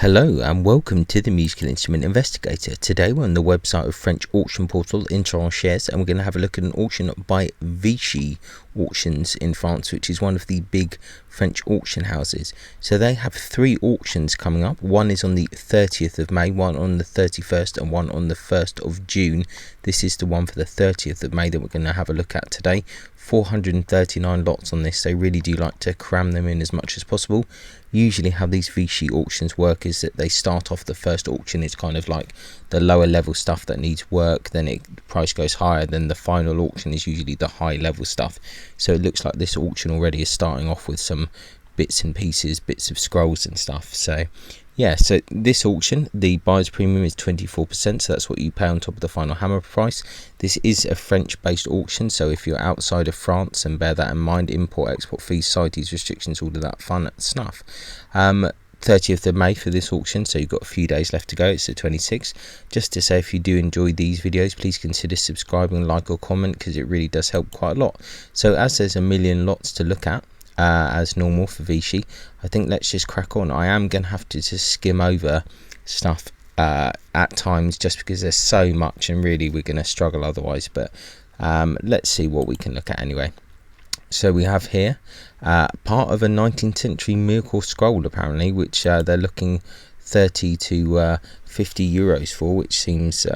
Hello and welcome to the Musical Instrument Investigator. Today we're on the website of French auction portal Shares, and we're going to have a look at an auction by Vichy Auctions in France, which is one of the big French auction houses. So they have 3 auctions coming up. One is on the 30th of May, one on the 31st and one on the 1st of June. This is the one for the 30th of May that we're going to have a look at today. 439 lots on this. They really do like to cram them in as much as possible. Usually how these Vichy auctions work is that they start off, the first auction is kind of like the lower level stuff that needs work, then the price goes higher, then the final auction is usually the high level stuff. So it looks like this auction already is starting off with some bits and pieces, bits of scrolls and stuff. So yeah, so this auction, the buyer's premium is 24%, so that's what you pay on top of the final hammer price. This is a French-based auction, so if you're outside of France, and bear that in mind, import, export fees, CITES restrictions, all of that fun stuff. 30th of May for this auction, so you've got a few days left to go. It's the 26th. Just to say, if you do enjoy these videos, please consider subscribing, like or comment, because it really does help quite a lot. So as there's a million lots to look at, as normal for Vichy, I think let's just crack on. I am going to have to just skim over stuff at times, just because there's so much and really we're going to struggle otherwise, but let's see what we can look at anyway. So we have here part of a 19th century miracle scroll, apparently, which they're looking 30 to 50 euros for, which seems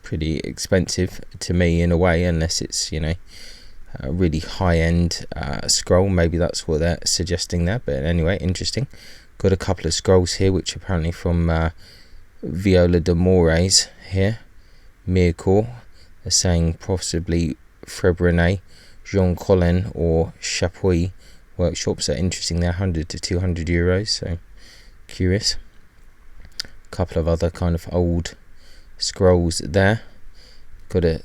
pretty expensive to me in a way, unless it's, you know, a really high-end scroll. Maybe that's what they're suggesting there, but anyway, interesting. Got a couple of scrolls here which are apparently from Viola de Mores here, Miracle. They're saying possibly Frebrenet, Jean Collin or Chapuis workshops. Are interesting there, 100 to 200 euros, so curious. A couple of other kind of old scrolls there. Got a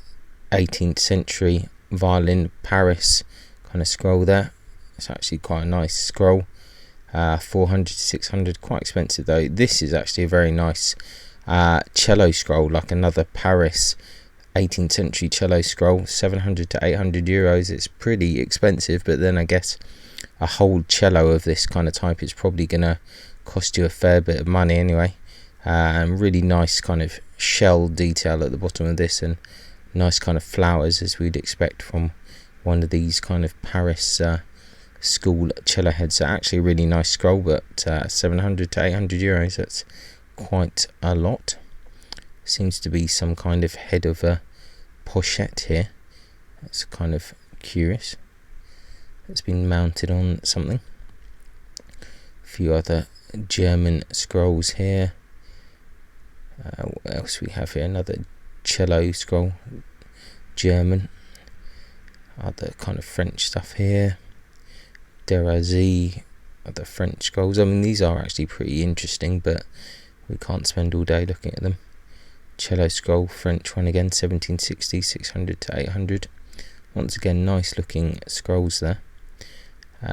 18th century violin Paris kind of scroll there. It's actually quite a nice scroll. 400 to 600, quite expensive though. This is actually a very nice cello scroll, like another Paris 18th century cello scroll, 700 to 800 euros. It's pretty expensive, but then I guess a whole cello of this kind of type is probably gonna cost you a fair bit of money anyway. And really nice kind of shell detail at the bottom of this, and nice kind of flowers as we'd expect from one of these kind of Paris school cello heads. So actually a really nice scroll, but 700 to 800 euros, that's quite a lot. Seems to be some kind of head of a pochette here. That's kind of curious. It's been mounted on something. A few other German scrolls here. What else we have here? Another cello scroll, German. Other kind of French stuff here. Derazy, other French scrolls. I mean, these are actually pretty interesting, but we can't spend all day looking at them. Cello scroll, French one again, 1760, 600 to 800. Once again, nice looking scrolls there.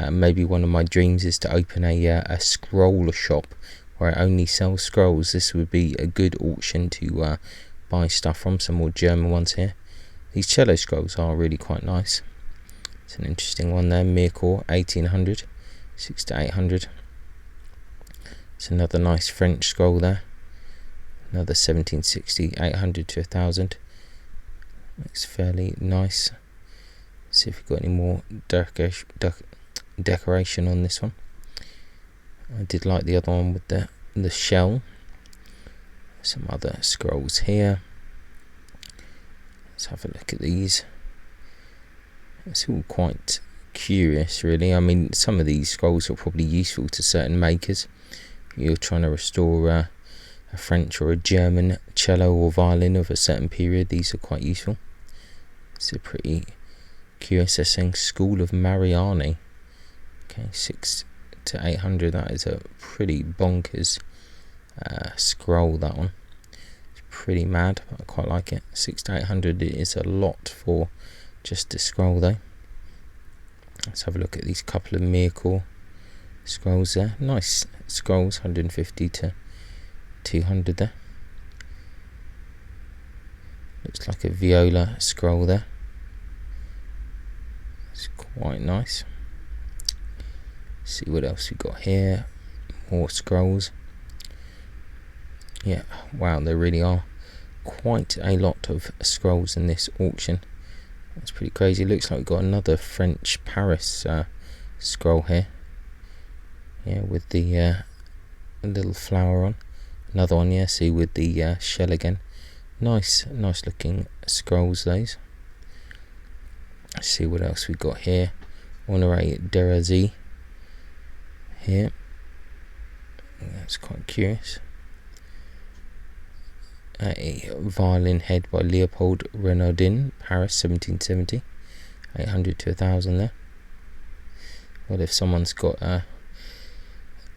Maybe one of my dreams is to open a scroll shop where I only sell scrolls. This would be a good auction to buy stuff from. Some more German ones here. These cello scrolls are really quite nice. It's an interesting one there. Miracle, 1800, 6 to 800. It's another nice French scroll there. Another 1760, 800 to 1000. Looks fairly nice. See if we've got any more decoration on this one. I did like the other one with the shell. Some other scrolls here. Let's have a look at these. It's all quite curious, really. I mean, some of these scrolls are probably useful to certain makers. You're trying to restore a French or a German cello or violin of a certain period. These are quite useful. It's a pretty curious. They're saying School of Mariani. Okay, 6 to 800. That is a pretty bonkers scroll, that one. It's pretty mad, but I quite like it. 6 to 800 is a lot for just a scroll though. Let's have a look at these couple of Miracle scrolls there. Nice scrolls, 150 to 200 there. Looks like a viola scroll there. It's quite nice. See what else we got here. More scrolls. Yeah, wow, there really are quite a lot of scrolls in this auction. That's pretty crazy. Looks like we've got another French Paris scroll here. Yeah, with the little flower on. Another one, yeah, see, with the shell again. Nice looking scrolls, those. Let's see what else we got here. Honoré d'Hérésie here. That's quite curious. A violin head by Leopold Renaudin, Paris, 1770. 800 to 1,000 there. Well, if someone's got a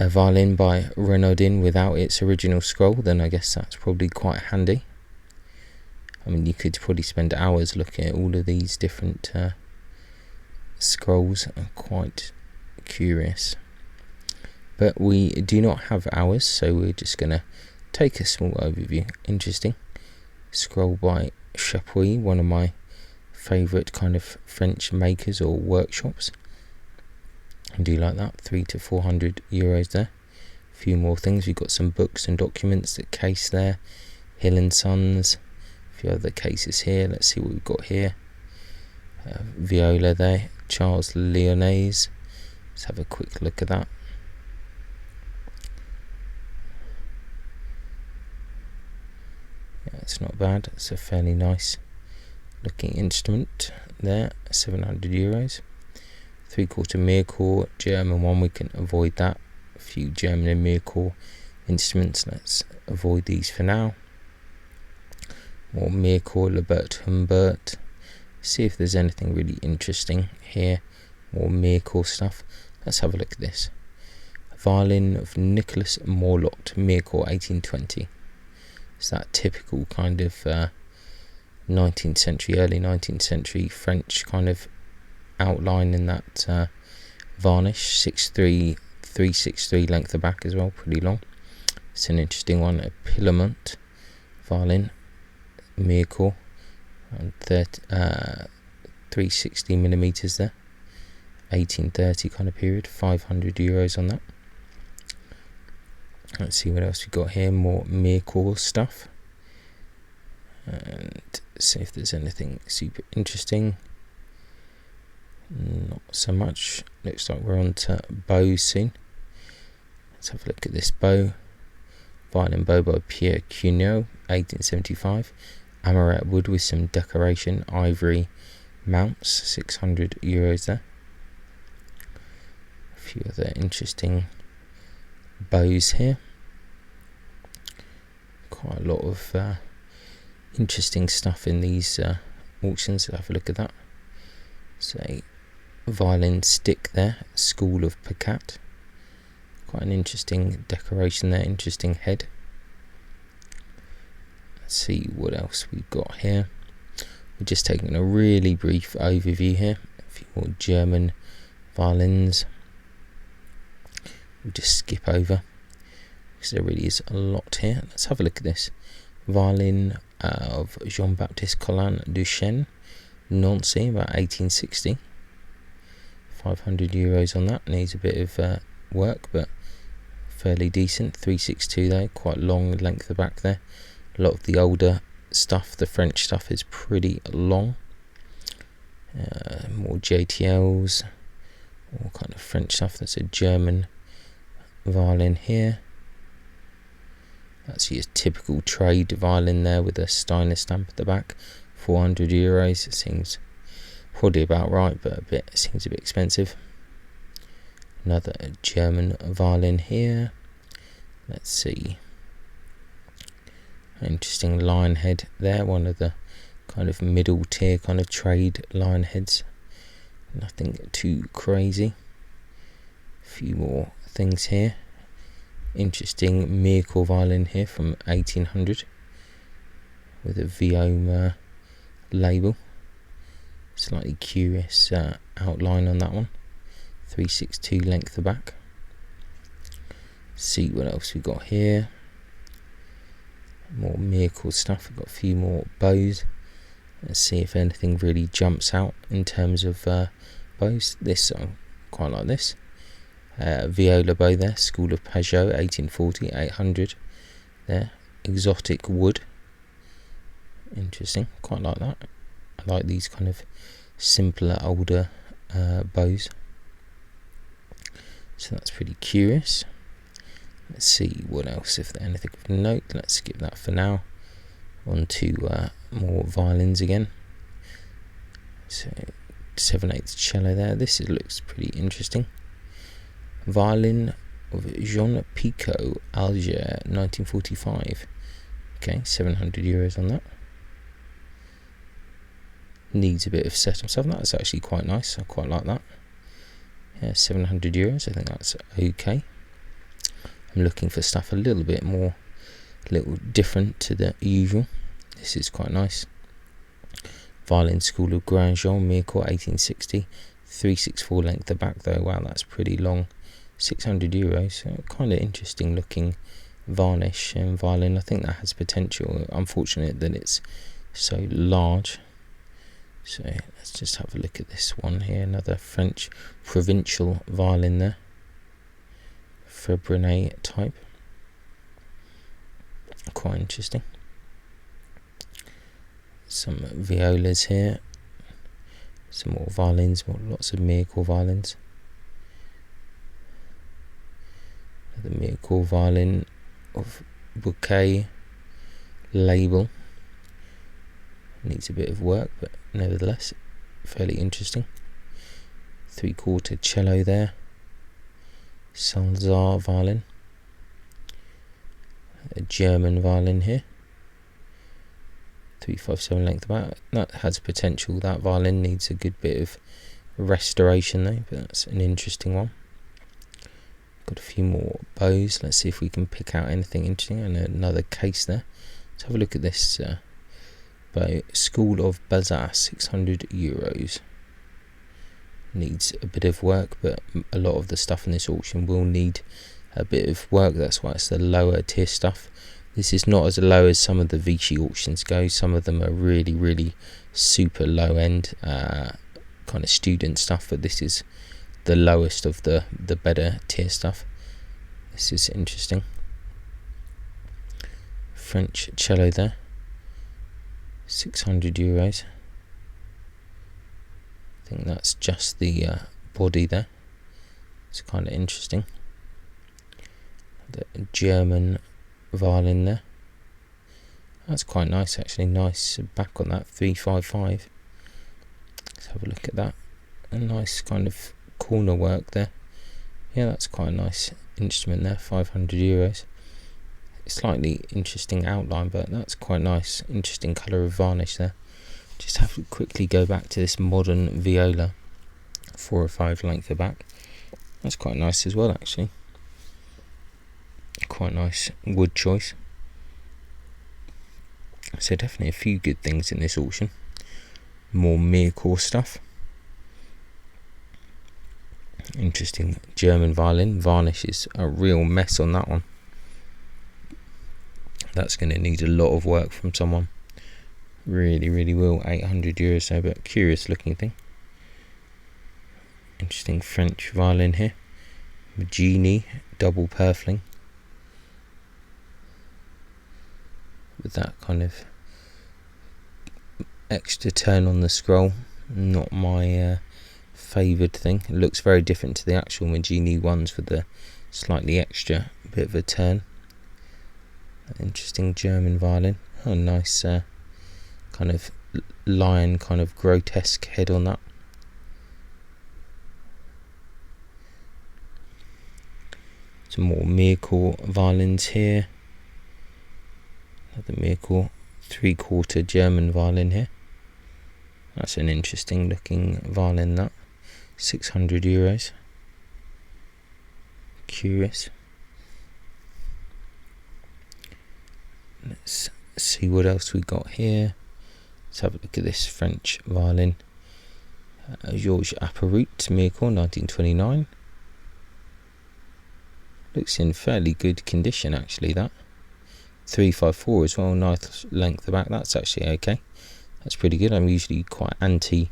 violin by Renaudin without its original scroll, then I guess that's probably quite handy. I mean, you could probably spend hours looking at all of these different scrolls. I'm quite curious. But we do not have hours, so we're just going to take a small overview. Interesting. Scroll by Chapuis, one of my favourite kind of French makers or workshops. I do like that. 300 to 400 euros there. A few more things. We've got some books and documents. The case there. Hill and Sons. A few other cases here. Let's see what we've got here. Viola there. Charles Lyonnais. Let's have a quick look at that. Yeah, it's not bad. It's a fairly nice looking instrument there. 700 euros. 3/4 Mircore, German one, we can avoid that. A few German and Mircore instruments, let's avoid these for now. More Mircore, Lebert Humbert. See if there's anything really interesting here. More Mircore stuff. Let's have a look at this. A violin of Nicholas Morlot, Mircore, 1820. It's that typical kind of 19th century, early 19th century French kind of outline in that varnish. 6'3", 363 length of back as well, pretty long. It's an interesting one. A Pillamont violin, Mircore, and 360 millimeters there. 1830 kind of period. 500 euros on that. Let's see what else we've got here. More Mircore stuff. And see if there's anything super interesting. Not so much. Looks like we're on to bows soon. Let's have a look at this bow. Violin bow by Pierre Cugnot, 1875. Amaret wood with some decoration. Ivory mounts, 600 euros there. A few other interesting bows here. Quite a lot of interesting stuff in these auctions. Have a look at that. Say violin stick there, School of Picat. Quite an interesting decoration there, interesting head. Let's see what else we've got here. We're just taking a really brief overview here. A few more German violins. We'll just skip over because there really is a lot here. Let's have a look at this. Violin of Jean-Baptiste Collin Duchesne, Nancy, about 1860. 500 euros on that. Needs a bit of work, but fairly decent. 362 there, quite long length of back there. A lot of the older stuff, the French stuff, is pretty long. More JTLs, all kind of French stuff. That's a German violin here. That's your typical trade violin there with a Steiner stamp at the back. 400 euros. It seems probably about right, but it seems a bit expensive. Another German violin here. Let's see. Interesting lion head there. One of the kind of middle tier kind of trade lion heads. Nothing too crazy. A few more things here. Interesting Mircore violin here from 1800 with a Vioma label. Slightly curious outline on that one. 362 length of back. See what else we got here. More Mircore stuff. We've got a few more bows. Let's see if anything really jumps out in terms of bows. This I quite like this. Viola bow there, School of Peugeot, 1840, 800 there. exotic wood. Interesting, quite like that. I like these kind of simpler, older bows. So that's pretty curious. Let's see what else, if there's anything of note. Let's skip that for now. On to more violins again. So 7/8 cello there. This looks pretty interesting. Violin of Jean Picot, Alger, 1945. Okay, €700 on that. Needs a bit of setup stuff. That's actually quite nice. I quite like that. Yeah, €700. I think that's okay. I'm looking for stuff a little bit more, a little different to the usual. This is quite nice. Violin School of Grandjean, Mirecourt, 1860. 3/64 length the back though. Wow, that's pretty long. €600. So kind of interesting looking varnish and violin. I think that has potential. Unfortunate that it's so large. So let's just have a look at this one here. Another French provincial violin there. Frebrennet type. Quite interesting. Some violas here. Some more violins, lots of Mirecourt violins. The Mirecourt violin of Bouquet label. Needs a bit of work, but nevertheless fairly interesting. 3/4 cello there. Salzar violin. A German violin here. 357 length about. That has potential. That violin needs a good bit of restoration though, but that's an interesting one. Got a few more bows. Let's see if we can pick out anything interesting. And another case there. Let's have a look at this bow. School of Bazas, €600. Needs a bit of work, but a lot of the stuff in this auction will need a bit of work. That's why it's the lower tier stuff. This is not as low as some of the Vichy auctions go. Some of them are really, really super low end kind of student stuff, but this is the lowest of the better tier stuff. This is interesting. French cello there. €600. I think that's just the body there. It's kind of interesting. The German violin there. That's quite nice actually. Nice back on that. 355. Let's have a look at that. A nice kind of corner work there. Yeah, that's quite a nice instrument there. €500. Slightly interesting outline, but that's quite nice. Interesting colour of varnish there. Just have to quickly go back to this modern viola. 4 or 5 length of back. That's quite nice as well actually. Quite nice wood choice. So definitely a few good things in this auction. More Mirecourt stuff. Interesting German violin. Varnish is a real mess on that one. That's going to need a lot of work from someone. Really, really will. €800 so, but curious looking thing. Interesting French violin here. Magini double purfling. With that kind of extra turn on the scroll. Not my favoured thing. It looks very different to the actual Magini ones with the slightly extra bit of a turn. Interesting German violin. Oh, nice kind of lion, kind of grotesque head on that. Some more Mirecourt violins here. Another Mirecourt 3/4 German violin here. That's an interesting looking violin, that. €600. Curious. Let's see what else we got here. Let's have a look at this French violin. Georges Apparoute, Mirecourt, 1929. Looks in fairly good condition actually, that. 354 as well, nice length of back. That's actually okay. That's pretty good. I'm usually quite anti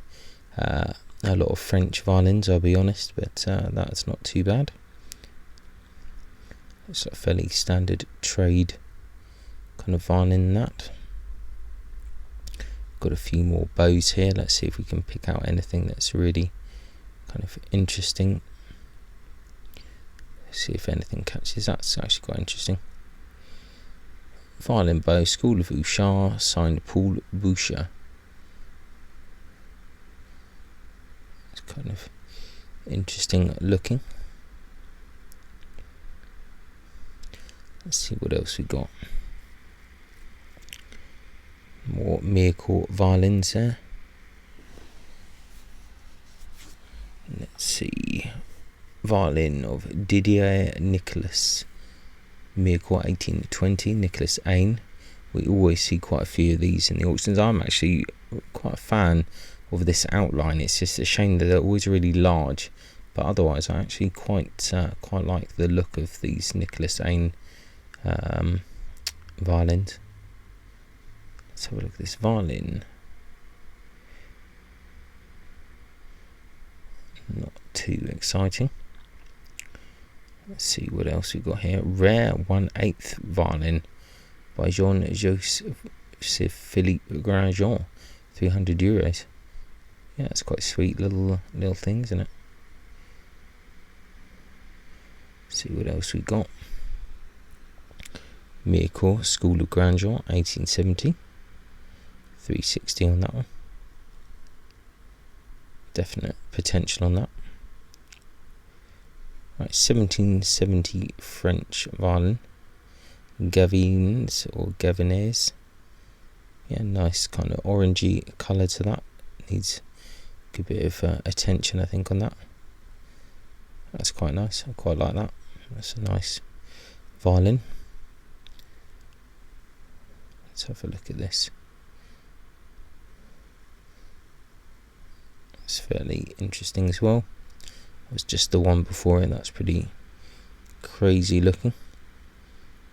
a lot of French violins, I'll be honest, but that's not too bad. It's a fairly standard trade kind of violin in that. Got a few more bows here. Let's see if we can pick out anything that's really kind of interesting. See if anything catches. That's actually quite interesting. Violin bow, School of Usha, signed Paul Boucher. It's kind of interesting looking. Let's see what else we got. More Mircourt violins there. Let's see. Violin of Didier Nicolas. Mircourt 1820, Nicholas Ain. We always see quite a few of these in the auctions. I'm actually quite a fan of this outline. It's just a shame that they're always really large, but otherwise I actually quite like the look of these Nicholas Ain violins. Let's have a look at this violin. Not too exciting. Let's see what else we've got here. Rare 1/8 violin by Jean-Joseph Philippe Grandjean, €300. Yeah, it's quite sweet little thing, isn't it? Let's see what else we got. Mircourt, School of Grandjean, 1870, 360 on that one. Definite potential on that. Right, 1770 French violin, Gavines or Gavines. Yeah, nice kind of orangey colour to that. Needs a good bit of attention, I think, on that. That's quite nice. I quite like that. That's a nice violin. Let's have a look at this. It's fairly interesting as well. It was just the one before it. That's pretty crazy looking.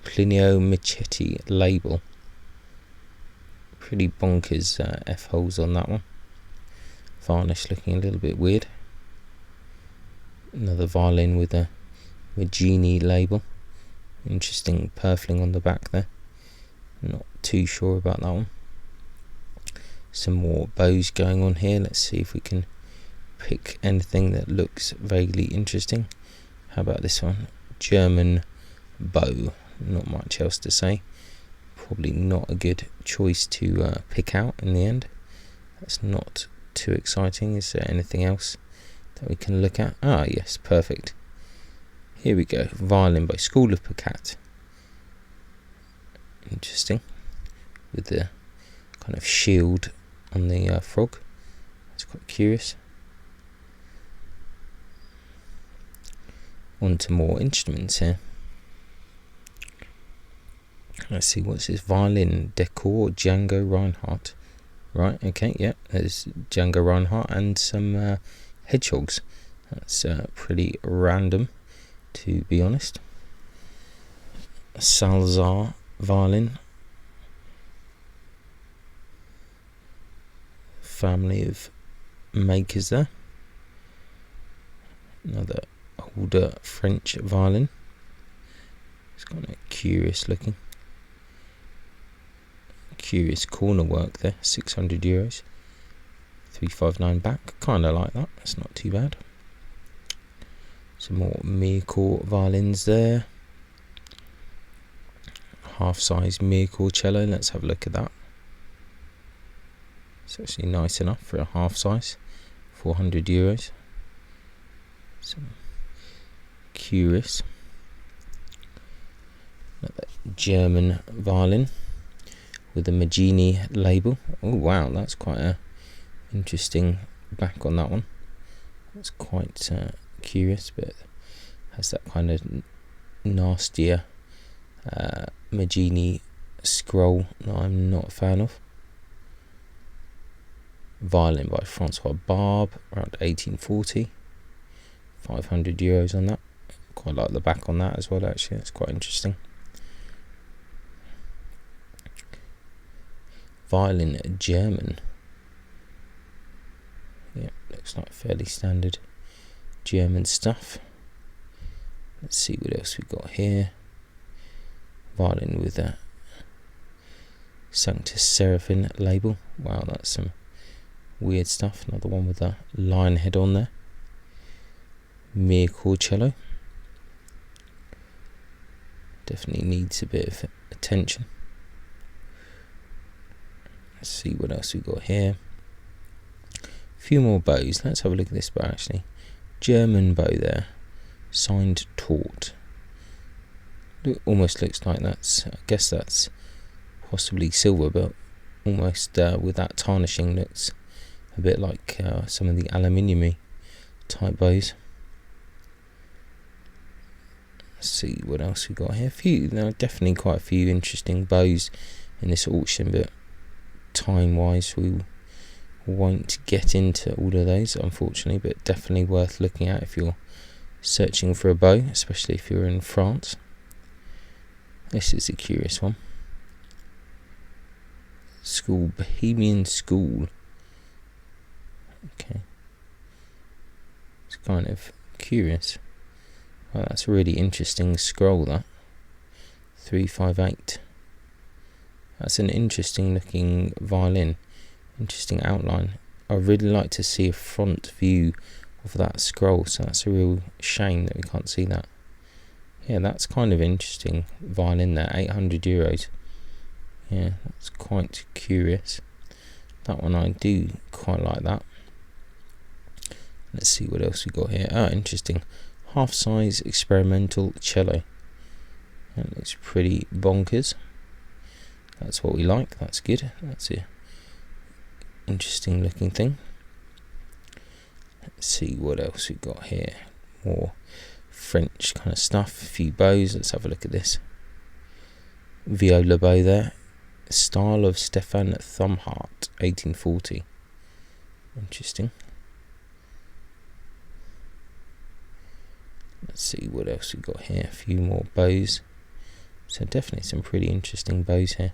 Plinio Michetti label. Pretty bonkers F-holes on that one. Varnish looking a little bit weird. Another violin with a Magini label. Interesting purfling on the back there. Not too sure about that one. Some more bows going on here. Let's see if we can pick anything that looks vaguely interesting. How about this one? German bow. Not much else to say. Probably not a good choice to pick out in the end. That's not too exciting. Is there anything else that we can look at? Ah, yes, perfect. Here we go. Violin by School of Pacat. Interesting. With the kind of shield on the frog. That's quite curious. On to more instruments here. Let's see, what's this? Violin Decor Django Reinhardt. Right, okay, yeah, there's Django Reinhardt and some hedgehogs. That's pretty random, to be honest. Salzar violin. Family of makers there. Another older French violin. It's kind of curious looking. Curious corner work there. €600. 359 back. Kind of like that. That's not too bad. Some more Mircourt violins there. Half-size Mircourt cello. Let's have a look at that. It's actually nice enough for a half-size. €400. Some curious. Another German violin with a Magini label. Oh wow, that's quite a interesting back on that one. That's quite curious, but has that kind of nastier Magini scroll that I'm not a fan of. Violin by Francois Barbe, around 1840. €500 on that. Quite like the back on that as well, actually. It's quite interesting. Violin German. Yeah, looks like fairly standard German stuff. Let's see what else we've got here. Violin with a Sanctus Seraphim label. Wow, that's some weird stuff. Another one with a lion head on there. Mere chord cello. Definitely needs a bit of attention. Let's see what else we got here. A few more bows. Let's have a look at this bow actually. German bow there. Signed taut. Almost looks like that's, I guess that's possibly silver, but almost with that tarnishing looks a bit like some of the aluminium-y type bows. Let's see what else we got here. There are definitely quite a few interesting bows in this auction, but time-wise we won't get into all of those, unfortunately, but definitely worth looking at if you're searching for a bow, especially if you're in France. This is a curious one. Bohemian School. Okay. It's kind of curious. Well, that's a really interesting scroll, that. 358. That's an interesting looking violin. Interesting outline. I'd really like to see a front view of that scroll, so that's a real shame that we can't see that. Yeah, that's kind of interesting violin there, €800. Yeah, that's quite curious. That one I do quite like that. Let's see what else we got here. Interesting. Half-size experimental cello. That looks pretty bonkers. That's what we like. That's good. That's a interesting looking thing. Let's see what else we got here. More French kind of stuff. A few bows. Let's have a look at this. Viola bow there. Style of Stefan Thumhart, 1840. Interesting. Let's see what else we got here. A few more bows. So definitely some pretty interesting bows here.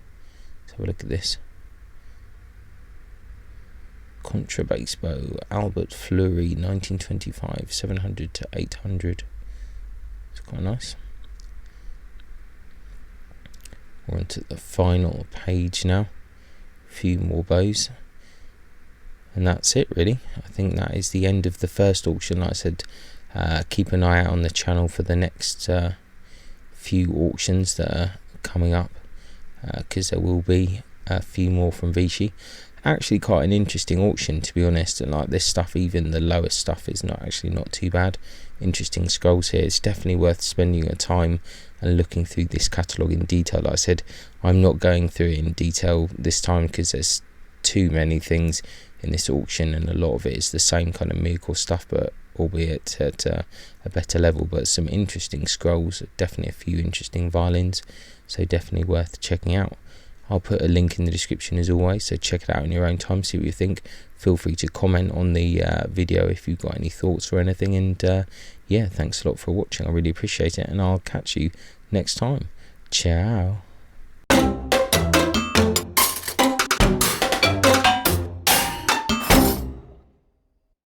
Let's have a look at this. Contrabass bow, Albert Fleury, 1925, 700 to 800. It's quite nice. We're onto the final page now. A few more bows. And that's it really. I think that is the end of the first auction. Like I said, keep an eye out on the channel for the next few auctions that are coming up, because there will be a few more from Vichy. Actually quite an interesting auction, to be honest, and like this stuff, even the lowest stuff, is not too bad. Interesting scrolls here. It's definitely worth spending your time and looking through this catalogue in detail. Like I said, I'm not going through it in detail this time because there's too many things in this auction, and a lot of it is the same kind of miracle stuff, but albeit at a better level. But some interesting scrolls, definitely a few interesting violins, so definitely worth checking out. I'll put a link in the description as always, so check it out in your own time, see what you think. Feel free to comment on the video if you've got any thoughts or anything, and yeah, thanks a lot for watching. I really appreciate it, and I'll catch you next time. Ciao.